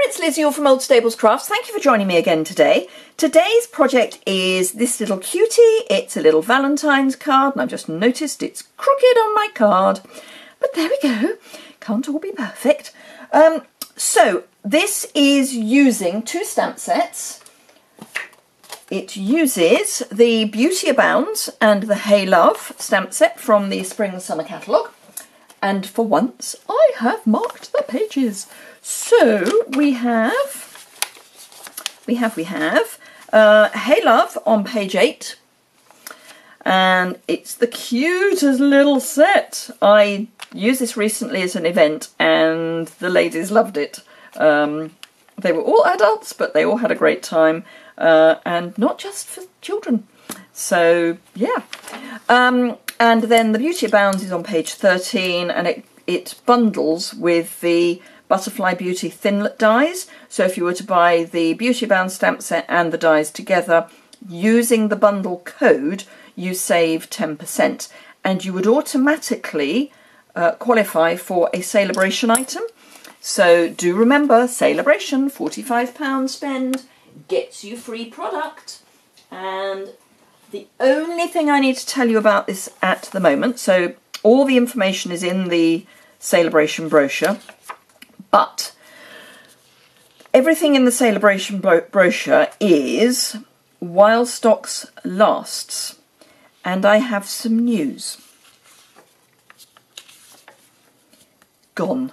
it's Liz Yuille from Old Stables Crafts. Thank you for joining me again today. Today's project is this little cutie. It's a little Valentine's card, and I've just noticed it's crooked on my card. But there we go. Can't all be perfect. So this is using two stamp sets. It uses the Beauty Abounds and the Hey Love stamp set from the Spring and Summer catalogue. And for once, I have marked the pages. So we have Hey Love on page 8. And it's the cutest little set. I used this recently as an event and the ladies loved it. They were all adults, but they all had a great time. And not just for children. So, yeah. And then the Beauty Abounds is on page 13, and it bundles with the Butterfly Beauty Thinlet dies. So if you were to buy the Beauty Abounds stamp set and the dies together, using the bundle code, you save 10%. And you would automatically qualify for a Celebration item. So do remember, Celebration, £45 spend, gets you free product. And the only thing I need to tell you about this at the moment, so all the information is in the Celebration brochure, but everything in the Celebration brochure is while stocks lasts. And I have some news. Gone.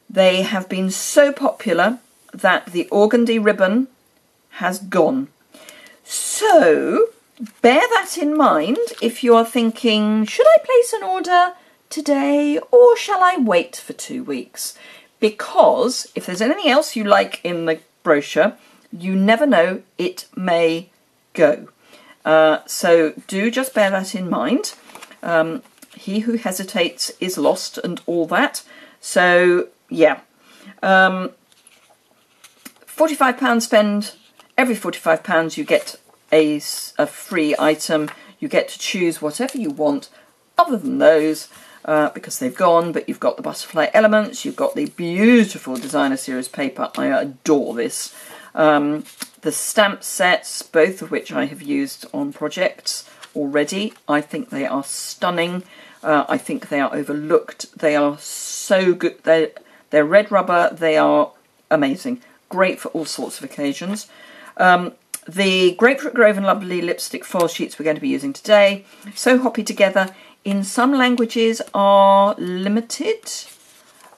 They have been so popular that the organdy ribbon has gone. So, bear that in mind if you are thinking, should I place an order today or shall I wait for 2 weeks? Because if there's anything else you like in the brochure, you never know, it may go. So do just bear that in mind. He who hesitates is lost and all that. So, yeah. £45 spend. Every £45 you get a free item. You get to choose whatever you want other than those because they've gone, but you've got the butterfly elements, you've got the beautiful designer series paper. I adore this. The stamp sets, both of which I have used on projects already. I think they are stunning. I think they are overlooked. They are so good. They're red rubber. They are amazing. Great for all sorts of occasions. The Grapefruit Grove and Lovely lipstick foil sheets we're going to be using today. So Hoppy Together in some languages are limited,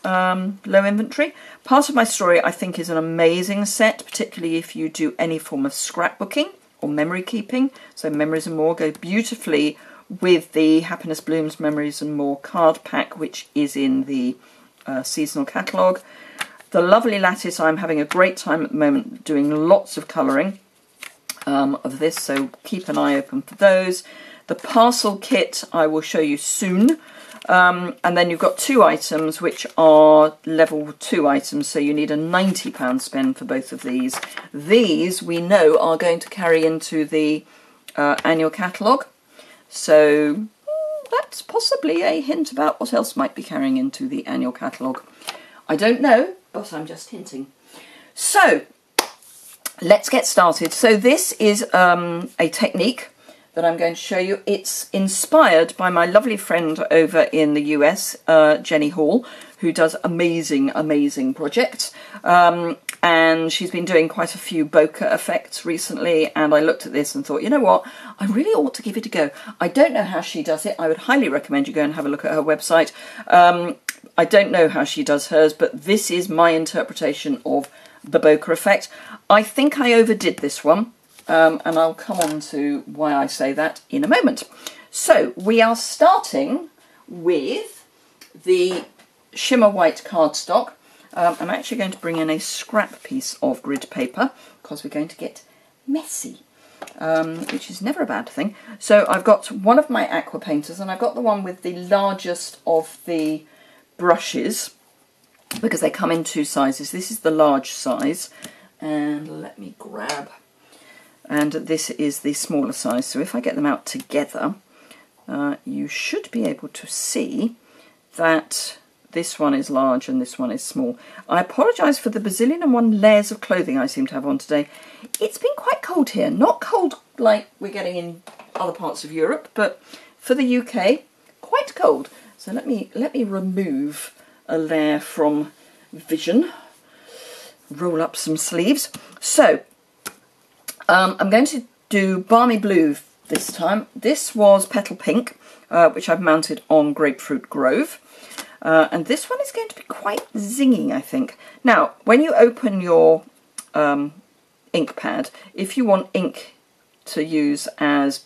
low inventory. Part of My Story I think is an amazing set, particularly if you do any form of scrapbooking or memory keeping. So Memories and More go beautifully with the Happiness Blooms Memories and More card pack, which is in the seasonal catalogue. The Lovely Lattice, I'm having a great time at the moment doing lots of colouring of this, so keep an eye open for those. The Parcel Kit I will show you soon. And then you've got two items which are level 2 items, so you need a £90 spend for both of these. These we know are going to carry into the annual catalogue, so that's possibly a hint about what else might be carrying into the annual catalogue. I don't know, but I'm just hinting. So let's get started. So this is a technique that I'm going to show you. It's inspired by my lovely friend over in the US, Jenny Hall, who does amazing, amazing projects. And she's been doing quite a few bokeh effects recently, and I looked at this and thought, you know what, I really ought to give it a go. I don't know how she does it. I would highly recommend you go and have a look at her website. I don't know how she does hers, but this is my interpretation of the bokeh effect. I think I overdid this one. And I'll come on to why I say that in a moment. So we are starting with the shimmer white cardstock. I'm actually going to bring in a scrap piece of grid paper because we're going to get messy, which is never a bad thing. So I've got one of my aqua painters, and I've got the one with the largest of the brushes because they come in 2 sizes. This is the large size, and let me grab. And this is the smaller size, so if I get them out together, you should be able to see that this one is large and this one is small. I apologise for the bazillion and one layers of clothing I seem to have on today. It's been quite cold here. Not cold like we're getting in other parts of Europe, but for the UK, quite cold. So let me remove a layer from vision. Roll up some sleeves. So I'm going to do Balmy Blue this time. This was Petal Pink, which I've mounted on Grapefruit Grove. And this one is going to be quite zingy, I think. Now, when you open your ink pad, if you want ink to use as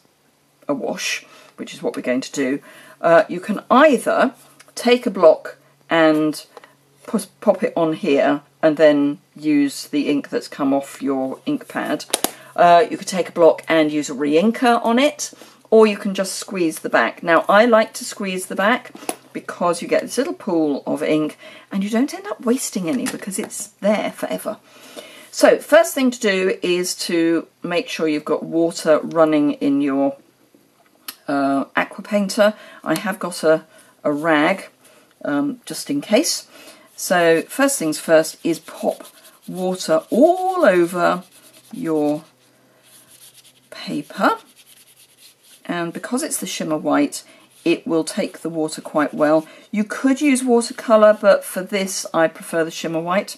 a wash, which is what we're going to do, you can either take a block and pop it on here and then use the ink that's come off your ink pad. You could take a block and use a re-inker on it, or you can just squeeze the back. Now, I like to squeeze the back because you get this little pool of ink and you don't end up wasting any because it's there forever. So, first thing to do is to make sure you've got water running in your aqua painter. I have got a rag just in case. So first things first is pop water all over your paper, and because it's the shimmer white, it will take the water quite well. You could use watercolour, but for this I prefer the shimmer white.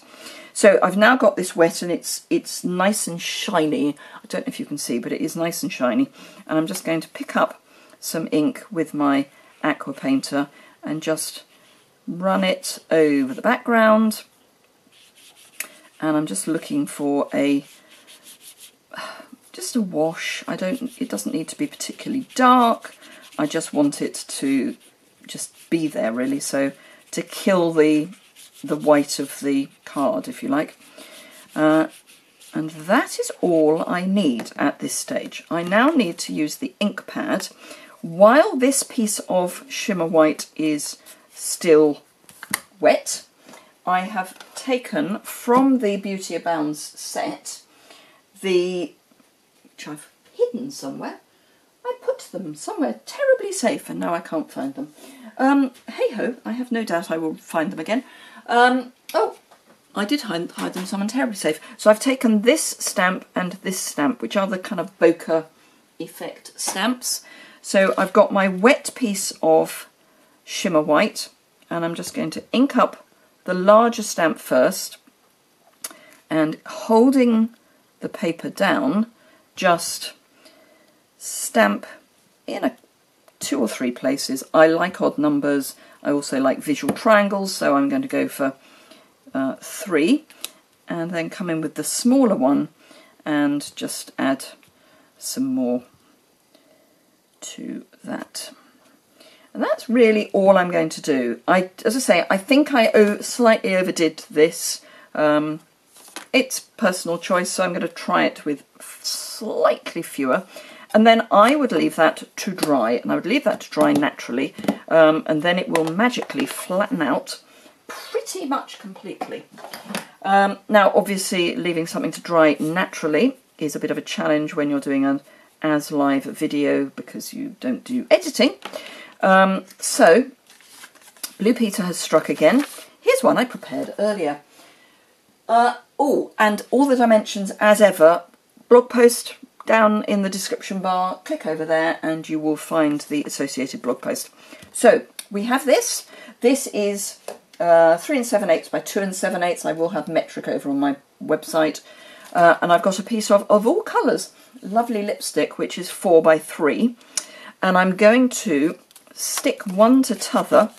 So I've now got this wet and it's nice and shiny. I don't know if you can see, but it is nice and shiny. And I'm just going to pick up some ink with my aqua painter and just run it over the background. And I'm just looking for just a wash. It doesn't need to be particularly dark. I just want it to just be there, really, so to kill the white of the card, if you like. And that is all I need at this stage. I now need to use the ink pad while this piece of shimmer white is still wet. I have taken from the Beauty Abounds set which I've hidden somewhere. I put them somewhere terribly safe and now I can't find them. Hey ho, I have no doubt I will find them again. Oh, I did hide them somewhere terribly safe. So I've taken this stamp and this stamp, which are the kind of bokeh effect stamps. So I've got my wet piece of shimmer white, and I'm just going to ink up the larger stamp first, and holding the paper down, just stamp in 2 or 3 places. I like odd numbers. I also like visual triangles, so I'm going to go for 3, and then come in with the smaller one and just add some more to that. And that's really all I'm going to do. As I say, I think I slightly overdid this. It's personal choice, so I'm going to try it with slightly fewer. And then I would leave that to dry, and I would leave that to dry naturally, and then it will magically flatten out pretty much completely. Now, obviously, leaving something to dry naturally is a bit of a challenge when you're doing an as live video because you don't do editing. So, Blue Peter has struck again. Here's one I prepared earlier. Oh, and all the dimensions, as ever, blog post down in the description bar. Click over there and you will find the associated blog post. So, we have this. This is 3 7/8 by 2 7/8. I will have metric over on my website. And I've got a piece of all colours, lovely lipstick, which is 4 by 3. And I'm going to stick one to t'other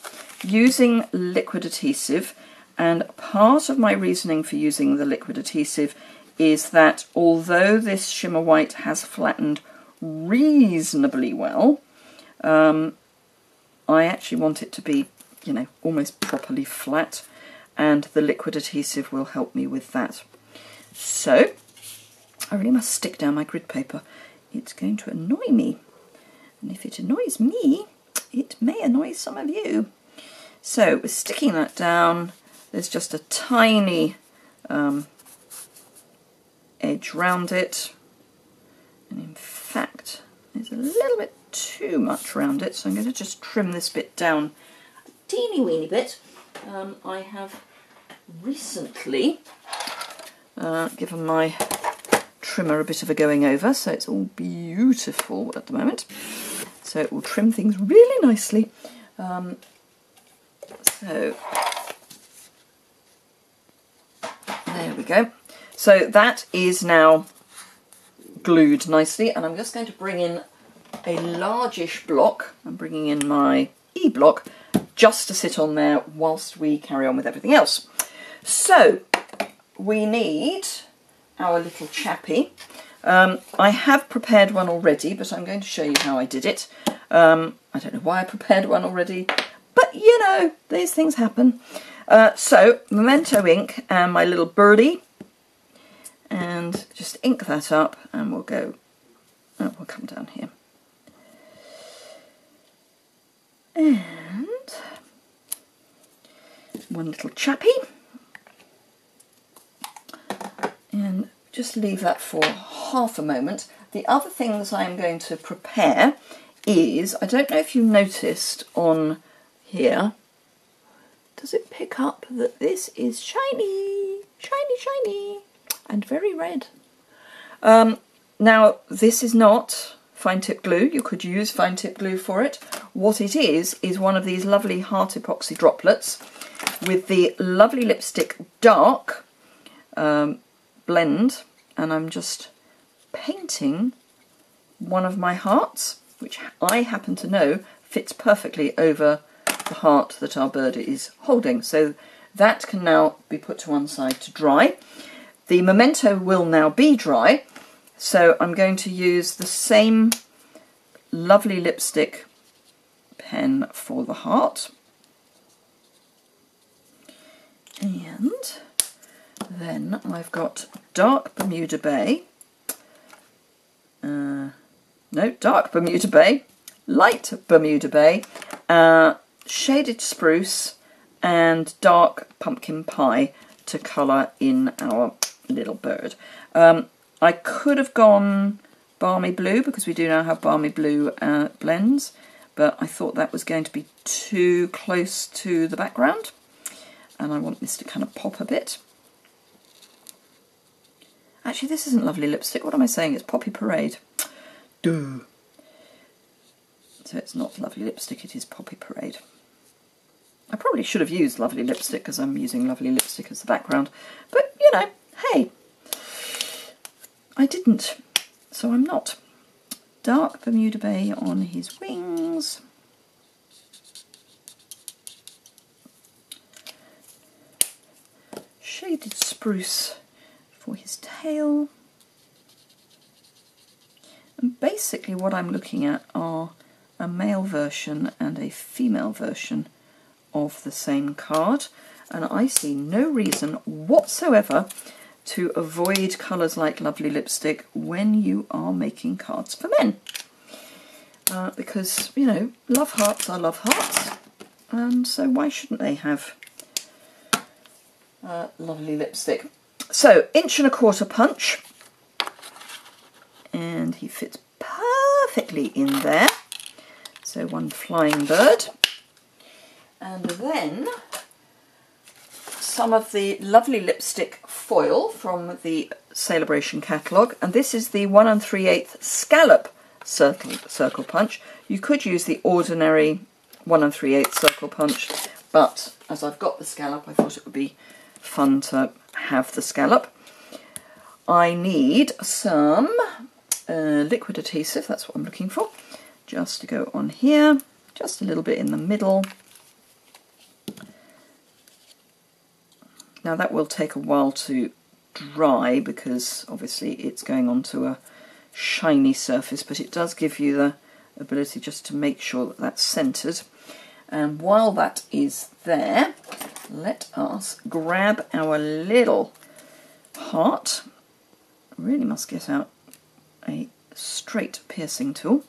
using liquid adhesive. And part of my reasoning for using the liquid adhesive is that although this shimmer white has flattened reasonably well, I actually want it to be, you know, almost properly flat, and the liquid adhesive will help me with that. So, I really must stick down my grid paper. It's going to annoy me. And if it annoys me, it may annoy some of you. So, we're sticking that down. There's just a tiny edge round it. And in fact, there's a little bit too much round it. So I'm going to just trim this bit down a teeny weeny bit. I have recently given my trimmer a bit of a going over, so it's all beautiful at the moment. So it will trim things really nicely. So there we go. So that is now glued nicely, and I'm just going to bring in a largish block. I'm bringing in my E-block just to sit on there whilst we carry on with everything else. So we need our little chappy. I have prepared one already, but I'm going to show you how I did it. I don't know why I prepared one already, but you know, these things happen. So Memento ink and my little birdie, and just ink that up, and we'll go, oh, we'll come down here. And one little chappy, and just leave that for half a moment. The other things I'm going to prepare is, I don't know if you noticed on here, does it pick up that this is shiny, shiny, shiny, and very red. Now, this is not fine tip glue. You could use fine tip glue for it. What it is one of these lovely heart epoxy droplets with the lovely lipstick dark blend, and I'm just painting one of my hearts, which I happen to know fits perfectly over the heart that our bird is holding. So that can now be put to one side to dry. The Memento will now be dry, so I'm going to use the same lovely lipstick pen for the heart. And then I've got dark Bermuda Bay, dark Bermuda Bay, light Bermuda Bay, shaded spruce, and dark pumpkin pie to colour in our little bird. I could have gone balmy blue, because we do now have balmy blue blends, but I thought that was going to be too close to the background, and I want this to kind of pop a bit. Actually, this isn't lovely lipstick. What am I saying? It's Poppy Parade. Duh. So it's not lovely lipstick, it is Poppy Parade. I probably should have used lovely lipstick because I'm using lovely lipstick as the background, but you know, hey, I didn't, so I'm not. Dark Bermuda Bay on his wings. Shaded spruce for his tail. And basically what I'm looking at are a male version and a female version of the same card, and I see no reason whatsoever to avoid colours like lovely lipstick when you are making cards for men, because, you know, love hearts are love hearts, and so why shouldn't they have lovely lipstick? So 1¼ inch punch, and he fits perfectly in there. So one flying bird, and then some of the lovely lipstick foil from the Celebration catalogue, and this is the 1 3/8 scallop circle punch. You could use the ordinary 1 3/8 circle punch, but as I've got the scallop, I thought it would be fun to have the scallop. I need some liquid adhesive, that's what I'm looking for, just to go on here, just a little bit in the middle. Now that will take a while to dry because obviously it's going onto a shiny surface, but it does give you the ability just to make sure that that's centered. And while that is there, let us grab our little heart. Really must get out a straight piercing tool,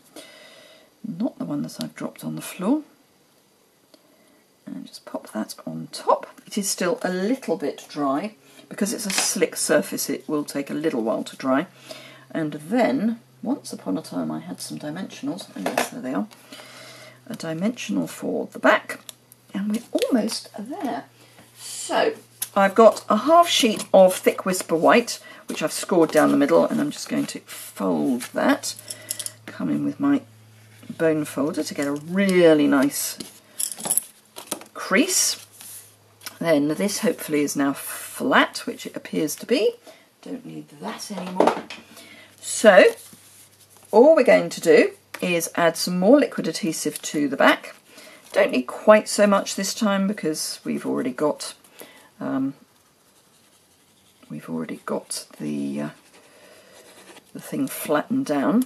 not the one that I've dropped on the floor, and just pop that on top. It is still a little bit dry because it's a slick surface, it will take a little while to dry. And then once upon a time I had some dimensionals, and yes, there they are, a dimensional for the back, and we're almost there. So I've got a half sheet of thick Whisper White, which I've scored down the middle, and I'm just going to fold that. Come in with my bone folder to get a really nice crease. Then this hopefully is now flat, which it appears to be. Don't need that anymore. So all we're going to do is add some more liquid adhesive to the back. Don't need quite so much this time because we've already got the thing flattened down.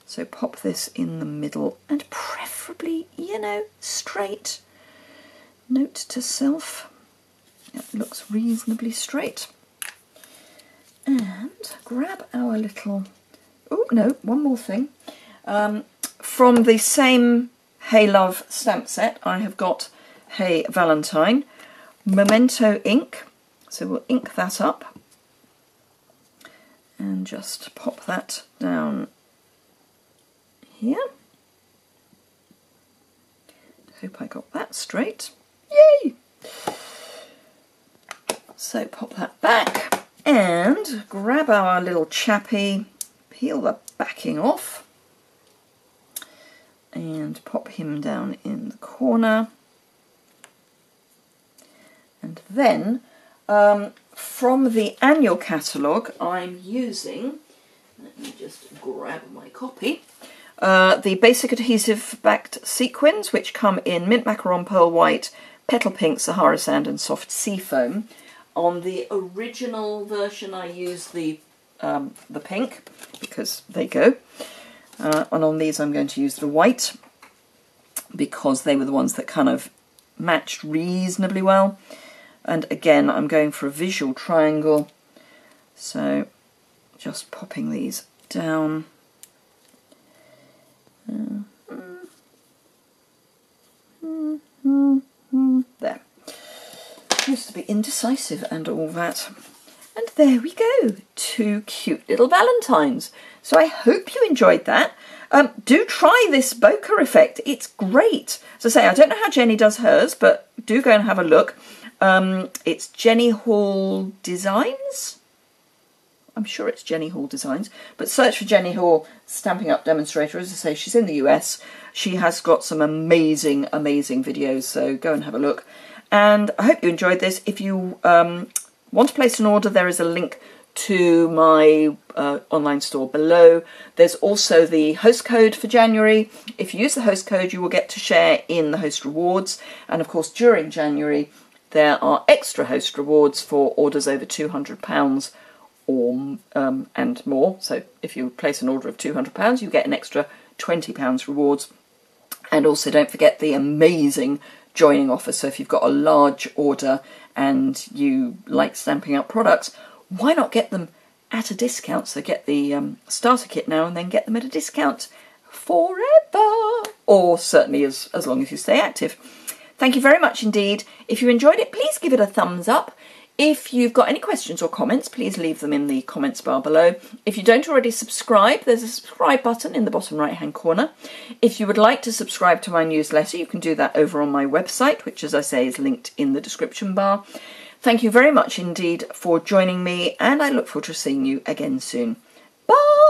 So pop this in the middle and preferably, you know, straight. Note to self, it looks reasonably straight. And grab our little, oh no, one more thing. From the same Hey Love stamp set, I have got Hey Valentine Memento ink. So we'll ink that up and just pop that down here. Hope I got that straight. Yay! So pop that back and grab our little chappy, peel the backing off and pop him down in the corner. And then from the annual catalogue I'm using, let me just grab my copy, the basic adhesive backed sequins, which come in mint macaron, pearl white, petal pink, Sahara sand and soft sea foam. On the original version I used the pink because they go, and on these I'm going to use the white because they were the ones that kind of matched reasonably well. And again, I'm going for a visual triangle, so just popping these down. There. Used to be indecisive and all that. And there we go, 2 cute little valentines. So I hope you enjoyed that. Do try this bokeh effect, it's great. As I say, I don't know how Jenny does hers, but do go and have a look. It's Jenny Hall Designs. I'm sure it's Jenny Hall Designs, but search for Jenny Hall Stamping Up Demonstrator. As I say, she's in the US. She has got some amazing videos, so go and have a look. And I hope you enjoyed this. If you want to place an order, there is a link to my online store below. There's also the host code for January. If you use the host code, you will get to share in the host rewards. And of course, during January, there are extra host rewards for orders over £200 or and more. So if you place an order of £200, you get an extra £20 rewards. And also don't forget the amazing joining offer. So if you've got a large order and you like Stamping Up products, why not get them at a discount? So get the starter kit now and then get them at a discount forever, or certainly as long as you stay active. Thank you very much indeed. If you enjoyed it, please give it a thumbs up. If you've got any questions or comments, please leave them in the comments bar below. If you don't already subscribe, there's a subscribe button in the bottom right hand corner. If you would like to subscribe to my newsletter, you can do that over on my website, which, as I say, is linked in the description bar. Thank you very much indeed for joining me, and I look forward to seeing you again soon. Bye!